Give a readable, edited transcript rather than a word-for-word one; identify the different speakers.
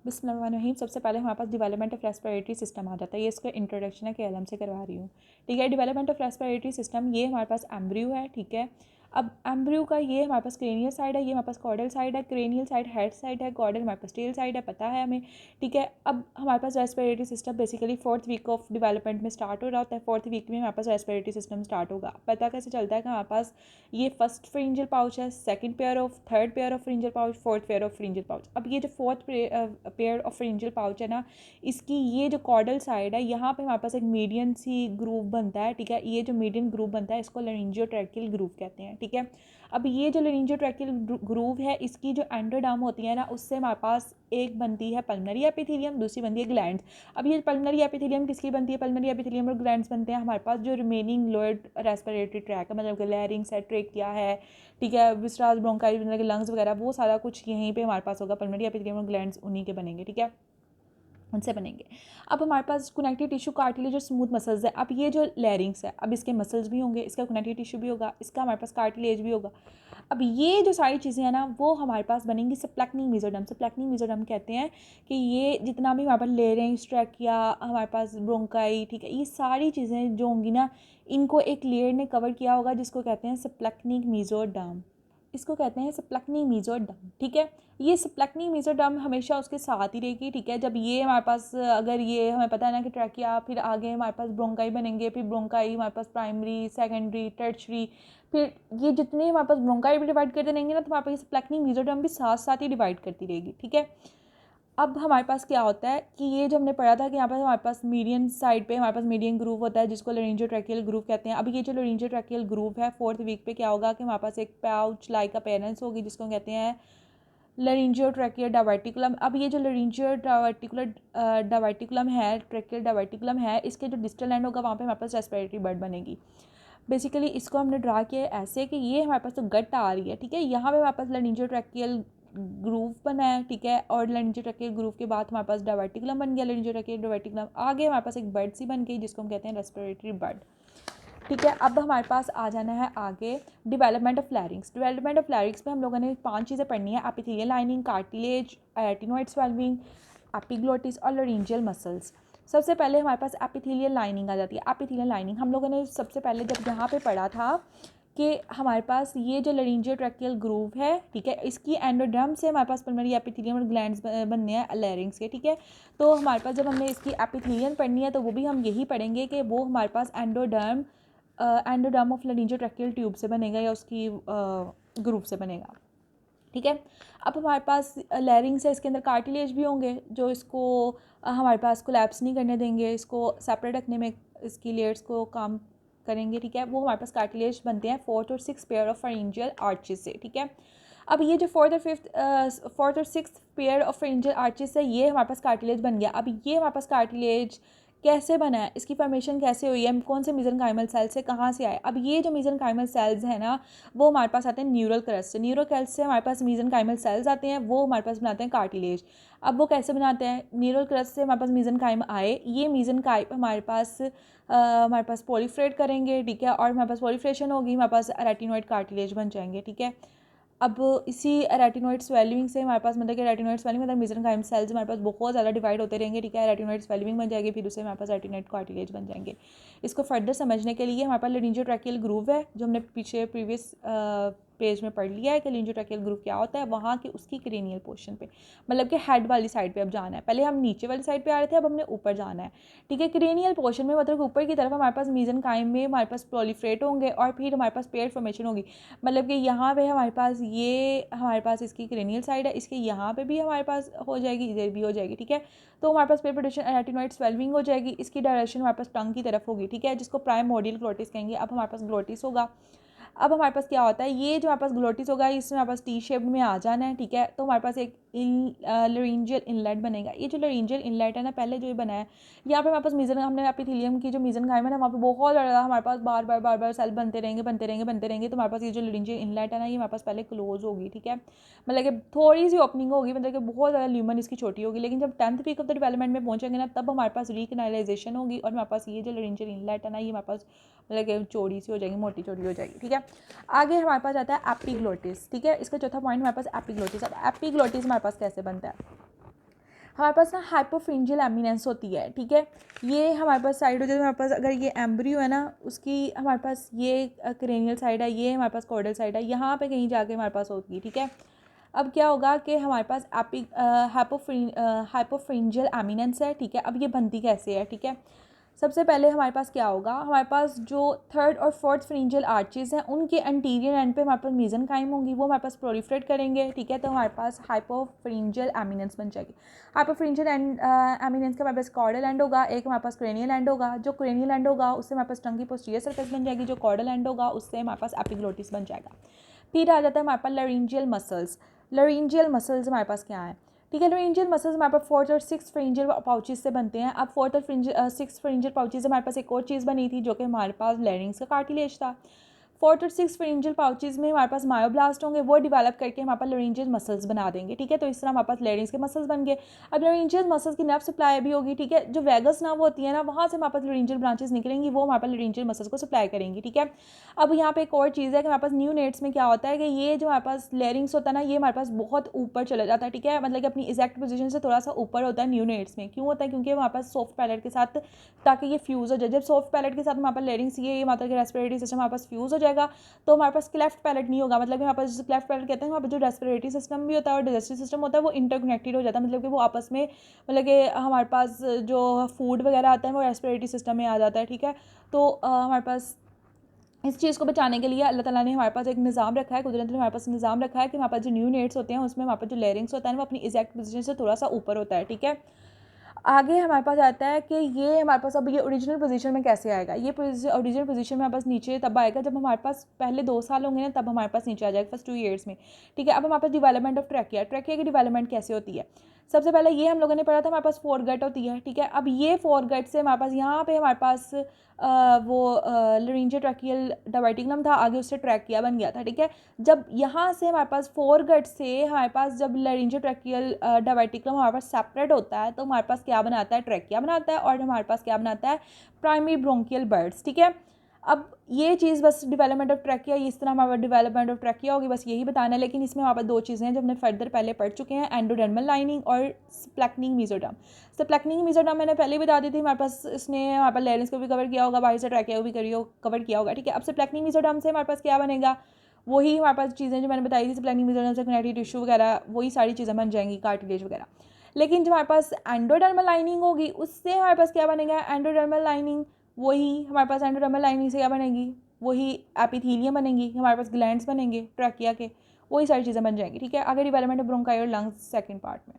Speaker 1: बिस्मिल्लाहिर्रहमानिर्रहीम। सबसे पहले हमारे पास डेवलपमेंट ऑफ रेस्पिरेटरी सिस्टम आ जाता है। ये इसका इंट्रोडक्शन है कि एलएम से करवा रही हूँ, ठीक है। डेवलपमेंट ऑफ रेस्पिरेटरी सिस्टम, ये हमारे पास एम्ब्रियो है, ठीक है। अब एम्ब्रियो का ये हमारे पास क्रेनियल साइड है, ये हमारे पास कॉर्डल साइड है। क्रेनियल साइड हेड साइड है, कॉर्डल हमारे पास टेल साइड है, पता है हमें, ठीक है। अब हमारे पास respiratory system basically 4th week of development में स्टार्ट हो रहा होता है। 4th वीक में हमारे पास रेस्पिरेटरी सिस्टम स्टार्ट होगा। पता कैसे चलता है कि हमारे पास ये फर्स्ट फ्रिंजियल पाउच है, second pair of, third pair of pharyngeal pouch, fourth pair of pharyngeal pouch. अब ये जो fourth pair of pharyngeal pouch है ना, इसकी ये जो कॉर्डल साइड है, यहाँ पे हमारे पास एक मीडियन सी ग्रूव बनता है, ठीक है। ये जो मीडियन ग्रूव बनता है इसको लैरिंजियोट्रैकियल ग्रूव कहते हैं, ठीक है। अब ये जो लैरिंजियोट्रैकियल ग्रूव है, इसकी जो एंडोडर्म होती है ना, उससे हमारे पास एक बनती है पल्मनरी एपिथेलियम, दूसरी बनती है ग्लैंड्स। अब ये पल्मनरी एपिथेलियम किसकी बनती है? पल्मनरी एपिथेलियम और ग्लैंड्स बनते हैं हमारे पास जो रिमेनिंग लोअर रेस्पिरेटरी ट्रैक है, मतलब लैरिंग्स है, ट्रेकिया है, ठीक है, विस्रास, ब्रोंकाई, मतलब लंग्स वगैरह, वो सारा कुछ यहीं पे हमारे पास होगा। पल्मनरी एपिथेलियम और ग्लैंड्स उन्हीं के बनेंगे, ठीक है, उनसे बनेंगे। अब हमारे पास कनेक्टिव टिश्यू, कार्टिलेज और स्मूथ मसल्स है। अब ये जो लैरिंग्स है, अब इसके मसल्स भी होंगे, इसका कनेक्टिव टिश्यू भी होगा, इसका हमारे पास कार्टिलेज भी होगा। अब ये जो सारी चीज़ें हैं ना, वो हमारे पास बनेंगी सप्लैक्निंग मेसोडर्म। सप्लैक्निंग मेसोडर्म कहते हैं कि ये जितना भी हमारे पास लेरिंग्स, ट्रैकिया, हमारे पास ब्रोंकाई, ठीक है, ये सारी चीज़ें जो होंगी ना, इनको एक लेयर ने कवर किया होगा जिसको कहते हैं सप्लैक्निक मेसोडर्म। इसको कहते हैं सप्लैक्निक मेसोडर्म, ठीक है। ये सप्लैक्निक मेसोडर्म हमेशा उसके साथ ही रहेगी, ठीक है। जब ये हमारे पास, अगर ये हमें पता है ना कि ट्रैकिया, फिर आगे हमारे पास ब्रोंकाई बनेंगे, फिर ब्रोंकाई हमारे पास प्राइमरी, सेकेंडरी, टर्शरी, फिर ये जितने हमारे पास ब्रोंकाई भी डिवाइड करते रहेंगे ना, तो हमारे पास सप्लैक्निक मेसोडर्म भी साथ साथ ही डिवाइड करती रहेगी, ठीक है। अब हमारे पास क्या होता है कि ये जो हमने पढ़ा था कि यहाँ पर हमारे पास मीडियन साइड पे हमारे पास मीडियन ग्रूव होता है जिसको लैरिंजियोट्रैकियल ग्रूव कहते हैं। अब ये जो लैरिंजियोट्रैकियल ग्रूव है, 4th वीक पे क्या होगा कि हमारे पास एक पाउच लाइक अपीयरेंस होगी जिसको कहते हैं लैरिंजियोट्रैकियल डावर्टिकुलम। अब ये जो डावर्टिकुलम है, ट्रैकियल डावर्टिकुलम है, इसके जो डिस्टल एंड होगा वहाँ पे हमारे पास रेस्पिरेटरी बर्ड बनेगी। बेसिकली इसको हमने ड्रा किया है ऐसे कि ये हमारे पास तो गट आ रही है, ठीक है, यहाँ पे हमारे पास लैरिंजियोट्रैकियल ग्रूव बना है, ठीक है, और लैरिंजियोट्रैकियल ग्रूव के बाद हमारे पास डावर्टिकुलम बन गया। लैरिंजियोट्रैकियल डावर्टिकुलम आगे हमारे पास एक बर्ड सी बन गई जिसको हम कहते हैं रेस्पिरेटरी बर्ड, ठीक है। अब हमारे पास आ जाना है आगे development of larynx. Development of larynx में हम लोगों ने 5 चीज़ें पढ़नी है: epithelial lining, cartilage, arytenoid swelling, epiglottis और लैरिंजियल मसल्स। सबसे पहले हमारे पास एपिथेलियल लाइनिंग आ जाती है। एपिथेलियल लाइनिंग हम लोगों ने सबसे पहले जब यहाँ पे पढ़ा था कि हमारे पास ये जो लैरिंजियोट्रैकियल ग्रूव है, ठीक है, इसकी एंडोडर्म से हमारे पास पल्मनरी एपिथेलियम और ग्लैंड्स बनने हैं लैरिंग्स के, ठीक है। तो हमारे पास जब हमने इसकी एपिथेलियन पढ़नी है तो वो भी हम यही पढ़ेंगे कि वो हमारे पास एंडोडर्म ऑफ लैरिंजियोट्रैकियल ट्यूब से बनेगा या उसकी ग्रूव से बनेगा, ठीक है। अब हमारे पास लैरिंग्स है, इसके अंदर कार्टिलेज भी होंगे जो इसको हमारे पास कोलैप्स नहीं करने देंगे, इसको सेपरेट रखने में इसकी लेयर्स को काम करेंगे, ठीक है। वो हमारे पास कार्टिलेज बनते हैं 4th और 6th pair of pharyngeal arches से, ठीक है। अब ये जो 4th और 6th pair of pharyngeal arches है, ये हमारे पास कार्टिलेज बन गया। अब ये हमारे पास कार्टिलेज कैसे बना है, इसकी फॉर्मेशन कैसे हुई है, कौन से मेसेनकाइमल सेल से कहाँ से आए? अब ये जो मेसेनकाइमल सेल्स हैं ना, वो हमारे पास आते हैं न्यूरल क्रस्ट से। न्यूरल क्रस्ट से हमारे पास मेसेनकाइमल सेल्स आते हैं, वो हमारे पास बनाते हैं कार्टिलेज। अब वो कैसे बनाते हैं? न्यूरल क्रस्ट से हमारे पास मेसेनकाइम आए, ये मेसेनकाइम हमारे पास पॉलीफ्रेट करेंगे, ठीक है, और हमारे पास पॉलीफ्रेशन होगी, हमारे पास रेटिनोइड कार्टिलेज बन जाएंगे, ठीक है। अब इसी रेटिनोइड स्वेलिंग से हमारे पास, मतलब कि रेटिनोइड स्वेलिंग मतलब मेसेनकाइम सेल्स हमारे पास बहुत ज़्यादा डिवाइड होते रहेंगे, ठीक है। रेटिनोइड स्वेलिंग बन जाएगी, फिर उससे हमारे पास रेटिनोइड कार्टिलेज बन जाएंगे। इसको फर्दर समझने के लिए हमारे पास लैरिंजियोट्रैकियल ग्रूव है जो हमने पीछे प्रीवियस पेज में पढ़ लिया है कि लैरिंजियोट्रैकियल ग्रूव क्या होता है। वहाँ के उसकी क्रेनियल पोर्शन पे, मतलब कि हेड वाली साइड पे अब जाना है। पहले हम नीचे वाली साइड पे आ रहे थे, अब हमने ऊपर जाना है, ठीक है। क्रेनियल पोर्शन में मतलब ऊपर की तरफ हमारे पास मेसेनकाइम में हमारे पास प्रोलिफरेट होंगे और फिर हमारे पास पेयर फॉर्मेशन होगी। मतलब कि यहाँ पे हमारे पास ये हमारे पास इसकी क्रेनियल साइड है, इसके यहाँ पे भी हमारे पास हो जाएगी, इधर भी हो जाएगी, ठीक है। तो हमारे पास पेयर प्रोडक्शन रेटिनोइड स्वेल्विंग हो जाएगी। इसकी डायरेक्शन हमारे पास टंग की तरफ होगी, ठीक है, जिसको प्राइमोर्डियल ग्लोटिस कहेंगे। अब हमारे पास ग्लोटिस होगा। अब हमारे पास क्या होता है, ये जो हमारे पास ग्लोटिस होगा इसमें हमारे पास टी शेप में आ जाना है, ठीक है। तो हमारे पास एक लैरिंजियल इनलेट बनेगा। ये जो लैरिंजियल इनलेट है ना, पहले जो ये बना है, यहाँ पे हमारे पास हमने एपिथेलियम की जो मेसेनकाइम है ना, वहाँ पे बहुत ज़्यादा हमारे पास बार बार सेल बनते रहेंगे। तो हमारे पास ये जो लैरिंजियल इनलेट है ना, ये हमारे पास पहले क्लोज होगी, ठीक है, मतलब कि थोड़ी सी ओपनिंग होगी, मतलब कि बहुत ज़्यादा ल्यूमन इसकी छोटी होगी। लेकिन जब 10th week of the development में पहुँचेंगे ना, तब हमारे पास रीकनालाइजेशन होगी और हमारे पास ये जो लैरिंजियल इनलेट है ना, ये हमारे पास मतलब कि चौड़ी सी हो जाएगी, मोटी चौड़ी हो जाएगी, ठीक है। आगे हमारे पास आता है एपिग्लोटिस, ठीक है। इसका चौथा पॉइंट हमारे पास एपिग्लोटिस। अब एपिग्लोटिस हमारे पास कैसे बनता है? हमारे पास ना हाइपोफ्रिंजियल एमिनेंस होती है, ठीक है। ये हमारे पास साइड हो जाए, हमारे पास अगर ये एम्ब्रियो है ना, उसकी हमारे पास ये क्रेनियल साइड है, ये हमारे पास कॉर्डल साइड है, यहाँ पे कहीं जाके हमारे पास होती है, ठीक है। अब क्या होगा कि हमारे पास हाइपोफ्रिंजियल एमिनेंस है, ठीक है। अब ये बनती कैसे है, ठीक है। सबसे पहले हमारे पास क्या होगा, हमारे पास जो थर्ड और फोर्थ फ्रिंजियल आर्चेस हैं उनके एंटीरियर एंड पे हमारे पास मेसेनकाइम होंगी, वो हमारे पास प्रोलिफरेट करेंगे, ठीक है। तो हमारे पास हाइपोफ्रिंजियल एमिनेंस बन जाएगी। हाइपोफ्रिंजियल एमिनेंस का हमारे पास कॉर्डल एंड होगा, एक हमारे पास क्रेनियल एंड होगा। जो क्रेनियल एंड होगा उससे हमारे पास टंग की पोस्टीरियर सरफेस बन जाएगी, जो कॉर्डल एंड होगा उससे हमारे पास एपिग्लोटिस बन जाएगा। फिर आ जाता है हमारे पास लैरिंजियल मसल्स। लैरिंजियल मसल्स हमारे पास क्या है, ठीक है। लैरिंजियल मसल्स हमारे पास फोर्थ और सिक्स फ्रिंजियल पाउचेस से बनते हैं। अब फोर्थ और सिक्स फ्रिंजियल पाउचेस से हमारे पास एक और चीज़ बनी थी जो कि हमारे पास लैरिंग्स का कार्टिलेज था। फोर्थ और सिक्स फ्रिंजियल पाउचेस में हमारे पास मायोब्लास्ट होंगे, वो डेवलप करके हमारे पास लैरिंजियल मसल्स बना देंगे, ठीक है। तो इस तरह हमारे पास लैरिंग्स के मसल्स बन गए। अब लैरिंजियल मसल्स की नर्व सप्लाई भी होगी, ठीक है। जो वेगस नर्व होती है ना, वहाँ से हमारे पास लैरिंजियल ब्रांचेस निकलेंगी, वो हमारे पास लैरिंजियल मसल्स को सप्लाई करेंगी, ठीक है। अब यहाँ पे एक और चीज़ है कि हमारे पास न्यूनेट्स में क्या होता है कि ये जो हमारे पास लैरिंग्स होता है ना, ये हमारे पास बहुत ऊपर चला जाता है, ठीक है। मतलब कि अपनी एग्जैक्ट पोजीशन से थोड़ा सा ऊपर होता है न्यूनेट्स में। क्यों होता है, क्योंकि हमारे पास सॉफ्ट पैलेट के साथ, ताकि ये फ्यूज़ हो जाए। जब सॉफ्ट पैलेट के साथ हमारे पास लैरिंग्स, ये मतलब कि रेस्पिरेटरी सिस्टम हमारे पास फ्यूज़ हो जाएगा, तो हमारे पास क्लेफ्ट पैलेट नहीं होगा। मतलब कि हमारे पास जिसे क्लेफ्ट पैलेट कहते हैं, वहाँ पर जो रेस्पिरेटरी सिस्टम भी होता है और डाइजेस्टिव सिस्टम होता है वो इंटरकनेक्टेड हो जाता है। मतलब कि वो आपस में, मतलब कि हमारे पास जो फूड वगैरह आता है वो रेस्पिरेटरी सिस्टम में आ जाता है, ठीक है। तो हमारे पास इस चीज़ को बचाने के लिए अल्लाह ताला ने हमारे पास एक निज़ाम रखा है, कुदरत ने हमारे पास निज़ाम रखा है कि हमारे पास जो न्यूनेट्स होते हैं उसमें हमारे पास जो लैरिंग्स होता है वो अपनी एग्जैक्ट पोजीशन से थोड़ा सा ऊपर होता है, ठीक है। आगे हमारे पास आता है कि ये हमारे पास अब ये ओरिजिनल पोजीशन में कैसे आएगा। ये ओरिजिनल पोजीशन में हमारे पास नीचे तब आएगा जब हमारे पास पहले 2 साल होंगे ना, तब हमारे पास नीचे आ जाएगा, फर्स्ट 2 ईयर्स में, ठीक है। अब हमारे पास डेवलपमेंट ऑफ ट्रैकिया, ट्रैकिया की डेवलपमेंट कैसे होती है। सबसे पहले ये हम लोगों ने पढ़ा था, हमारे पास 4 गट होती है, ठीक है। अब ये 4 गट से हमारे पास यहाँ पे हमारे पास वो लैरिंजियो ट्रैकियल डायवर्टिकुलम था, आगे उससे ट्रैकिया बन गया था, ठीक है। जब यहाँ से हमारे पास 4 गट से हमारे पास जब लैरिंजियो ट्रैकियल डायवर्टिकुलम हमारे पास सेपरेट होता है, तो हमारे पास क्या बनाता है, ट्रैकिया बनाता है। और हमारे पास क्या बनाता है, प्राइमरी ब्रोंकियल बर्ड्स, ठीक है। अब ये चीज़ बस डेवलपमेंट ऑफ ट्रैकिया, इस तरह हमारा डेवलपमेंट ऑफ ट्रैकिया होगी, बस यही बताना है। लेकिन इसमें हमारे पास 2 चीज़ें हैं जो हमने फर्दर पहले पढ़ चुके हैं, एंडोडर्मल लाइनिंग और स्प्लैक्निंग मेसोडर्म। स्प्लैक्निंग मेसोडर्म मैंने पहले ही बता दी थी, हमारे पास इसने हमारे पास लैरिंग्स को भी कवर किया होगा, बाहर से ट्रैकिया को भी कवर किया होगा, ठीक है। अब स्प्लैक्निंग मेसोडर्म से हमारे पास क्या बनेगा, वही हमारे पास चीज़ें जो मैंने बताई थी, स्प्लैक्निंग मेसोडर्म से कनेक्टिव टिश्यू वगैरह, वही सारी चीज़ें बन जाएंगी, कार्टिलेज वगैरह। लेकिन जो हमारे पास एंडोडर्मल लाइनिंग होगी उससे हमारे पास क्या बनेगा, एंडोडर्मल लाइनिंग, वही हमारे पास एंडोडर्मल लाइनिंग से क्या बनेगी, वही एपिथेलियम बनेंगी, हमारे पास ग्लैंड्स बनेंगे ट्रैकिया के, वही सारी चीज़ें बन जाएंगी, ठीक है। आगे डेवलपमेंट ऑफ ब्रोंकाई और लंग्स सेकंड पार्ट में।